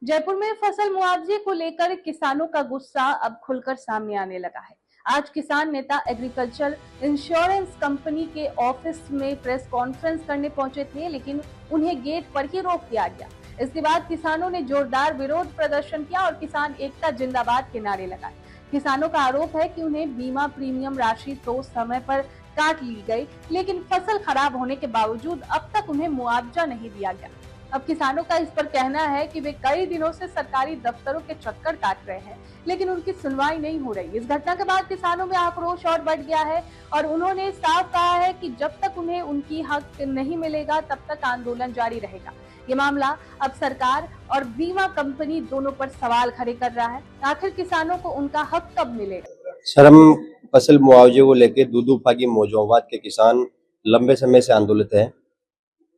जयपुर में फसल मुआवजे को लेकर किसानों का गुस्सा अब खुलकर सामने आने लगा है। आज किसान नेता एग्रीकल्चर इंश्योरेंस कंपनी के ऑफिस में प्रेस कॉन्फ्रेंस करने पहुंचे थे, लेकिन उन्हें गेट पर ही रोक दिया गया। इसके बाद किसानों ने जोरदार विरोध प्रदर्शन किया और किसान एकता जिंदाबाद के नारे लगाए। किसानों का आरोप है कि उन्हें बीमा प्रीमियम राशि तो समय पर काट ली गई, लेकिन फसल खराब होने के बावजूद अब तक उन्हें मुआवजा नहीं दिया गया। अब किसानों का इस पर कहना है कि वे कई दिनों से सरकारी दफ्तरों के चक्कर काट रहे हैं, लेकिन उनकी सुनवाई नहीं हो रही। इस घटना के बाद किसानों में आक्रोश और बढ़ गया है और उन्होंने साफ कहा है कि जब तक उन्हें उनकी हक नहीं मिलेगा तब तक आंदोलन जारी रहेगा। ये मामला अब सरकार और बीमा कंपनी दोनों पर सवाल खड़े कर रहा है। आखिर किसानों को उनका हक कब मिलेगा? सर, हम फसल मुआवजे को लेकर दूदू फागी मौजोवाद के किसान लंबे समय से आंदोलित हैं।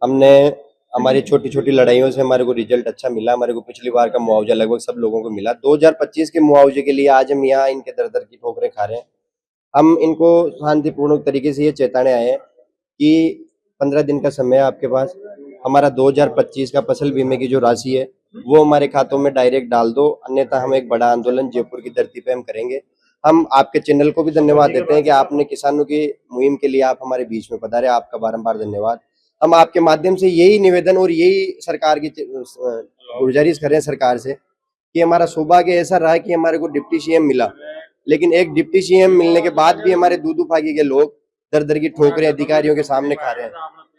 हमने हमारी छोटी छोटी लड़ाइयों से हमारे को रिजल्ट अच्छा मिला। हमारे को पिछली बार का मुआवजा लगभग सब लोगों को मिला। 2025 के मुआवजे के लिए आज हम यहाँ इनके दर दर की ठोकरें खा रहे हैं। हम इनको शांतिपूर्ण तरीके से ये चेताने आए हैं कि 15 दिन का समय है आपके पास। हमारा 2025 का फसल बीमे की जो राशि है वो हमारे खातों में डायरेक्ट डाल दो, अन्यथा हम एक बड़ा आंदोलन जयपुर की धरती पे हम करेंगे। हम आपके चैनल को भी धन्यवाद देते हैं कि आपने किसानों की मुहिम के लिए आप हमारे बीच में पधारे। आपका बारंबार धन्यवाद। हम आपके माध्यम से यही निवेदन और यही सरकार की गुजारिश कर रहे हैं सरकार से कि हमारा सौभाग्य ऐसा रहा कि हमारे को डिप्टी सीएम मिला, लेकिन एक डिप्टी सीएम मिलने के बाद भी हमारे दूदू फागी के लोग दर दर की ठोकरें अधिकारियों के सामने खा रहे हैं।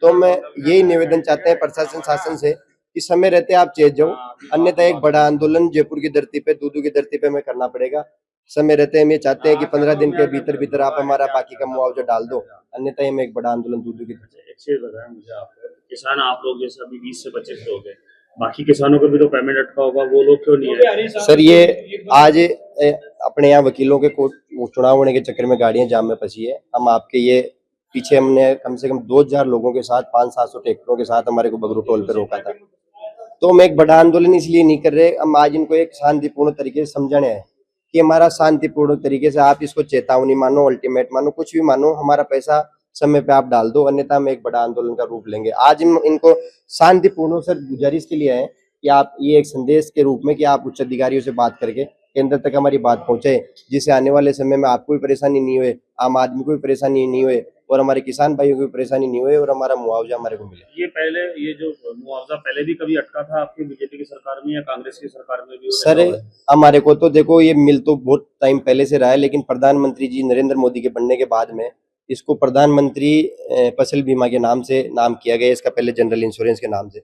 तो मैं यही निवेदन चाहते हैं प्रशासन शासन से कि समय रहते आप चेत जाओ, अन्यथा एक बड़ा आंदोलन जयपुर की धरती पे, दूदू की धरती पे हमें करना पड़ेगा। समय रहते हम ये चाहते हैं कि 15 दिन के भीतर भीतर आप हमारा बाकी का मुआवजा डाल दो, अन्यथा हम एक बड़ा आंदोलन दूदू की धरती। एक चीज बताएं मुझे, आप किसान आप लोग जैसे अभी 20 से 25 लोग हैं, बाकी किसानों को भी तो पेमेंट अटका होगा, वो लोग क्यों नहीं है? सर, ये आज अपने यहाँ वकीलों के चुनाव होने के चक्कर में गाड़ियां जाम में फंसी है। हम आपके ये पीछे हमने कम से कम 2000 लोगों के साथ 500-700 ट्रैक्टरों के साथ हमारे को बगरू टोल पे रोका था। तो हम एक बड़ा आंदोलन इसलिए नहीं कर रहे, हम आज इनको एक शांतिपूर्ण तरीके से समझाने हैं कि हमारा शांतिपूर्ण तरीके से आप इसको चेतावनी मानो, अल्टीमेट मानो, कुछ भी मानो, हमारा पैसा समय पे आप डाल दो, अन्यथा हम एक बड़ा आंदोलन का रूप लेंगे। आज हम इनको शांतिपूर्ण सर गुजारिश के लिए है कि आप ये एक संदेश के रूप में कि आप उच्च अधिकारियों से बात करके केंद्र तक हमारी बात पहुंचे, जिससे आने वाले समय में आपको भी परेशानी नहीं हुए, आम आदमी को भी परेशानी नहीं हुए और हमारे किसान भाइयों को भी परेशानी नहीं हुए और हमारा मुआवजा हमारे को मिले। ये जो मुआवजा पहले भी कभी अटका था आपकी बीजेपी की सरकार में या कांग्रेस की सरकार में भी? सर, हमारे को तो देखो ये मिल तो बहुत टाइम पहले से रहा है, लेकिन प्रधानमंत्री जी नरेंद्र मोदी के बनने के बाद में इसको प्रधानमंत्री फसल बीमा के नाम से नाम किया गया। इसका पहले जनरल इंश्योरेंस के नाम से,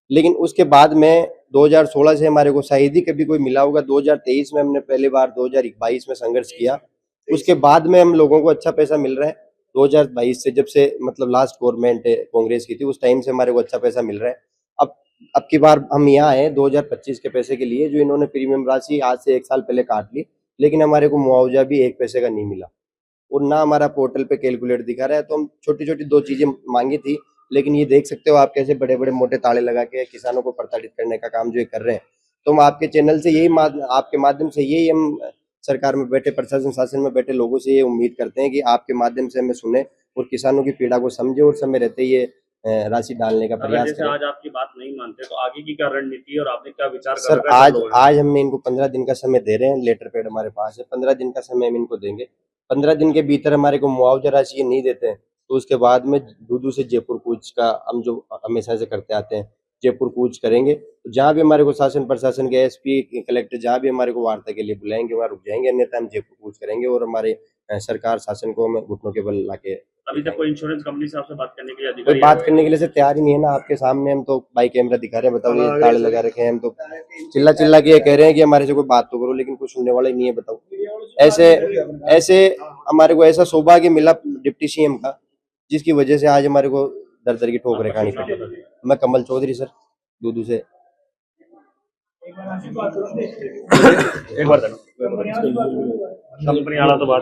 लेकिन उसके बाद में 2016 से हमारे को शायद ही कभी कोई मिला होगा। 2023 में हमने पहली बार 2022 में संघर्ष किया, उसके बाद में हम लोगों को अच्छा पैसा मिल रहा है। 2022 से जब से मतलब लास्ट गवर्नमेंट कांग्रेस की थी, उस टाइम से हमारे को अच्छा पैसा मिल रहा है। अब की बार हम यहाँ आए 2025 के पैसे के लिए, जो इन्होंने प्रीमियम राशि आज से 1 साल पहले काट ली, लेकिन हमारे को मुआवजा भी 1 पैसे का नहीं मिला और ना हमारा पोर्टल पे कैलकुलेट दिखा रहा है। तो हम छोटी छोटी 2 चीजें मांगी थी, लेकिन ये देख सकते हो आप कैसे बड़े बड़े मोटे ताले लगा के किसानों को प्रताड़ित करने का काम जो ये कर रहे हैं। तो हम आपके चैनल से यही आपके माध्यम से यही हम सरकार में बैठे, प्रशासन शासन में बैठे लोगों से ये उम्मीद करते हैं कि आपके माध्यम से हमें सुने और किसानों की पीड़ा को समझे और समय रहते ये राशि डालने का प्रयास करें। आज आपकी बात नहीं मानते तो आगे की क्या रणनीति और आपने क्या विचार सर, आज हमने इनको 15 दिन का समय दे रहे हैं। लेटर पैड हमारे पास है, 15 दिन का समय हम इनको देंगे। 15 दिन के भीतर हमारे को मुआवजा राशि ये नहीं देते हैं तो उसके बाद में दूदू से जयपुर कूच का हम जो हमेशा से करते आते हैं, जयपुर कूच करेंगे। तो जहाँ भी हमारे को शासन प्रशासन के एसपी कलेक्टर जहाँ भी हमारे को वार्ता के लिए बुलाएंगे वहाँ रुक जाएंगे, अन्यथा हम जयपुर कूच करेंगे और हमारे सरकार शासन को हम घुटनों के बल लाके। अभी तक कोई इंश्योरेंस कंपनी से आपसे बात करने के लिए कोई बात करने के लिए से तैयार ही नहीं है ना। आपके सामने हम तो बाई कैमरा दिखा रहे हैं, बताओ ये ताले लगा रखे हैं, हम तो चिल्ला चिल्ला के कह रहे हैं कि हमारे से कोई बात तो करो, लेकिन कुछ सुनने वाला ही नहीं है। बताओ ऐसे हमारे को ऐसा सौभाग्य मिला डिप्टी सीएम का, जिसकी वजह से आज हमारे को दर दर की ठोकरें खानी पड़ी। मैं कमल चौधरी सर, दूदू से। एक बार कंपनी आला तो बात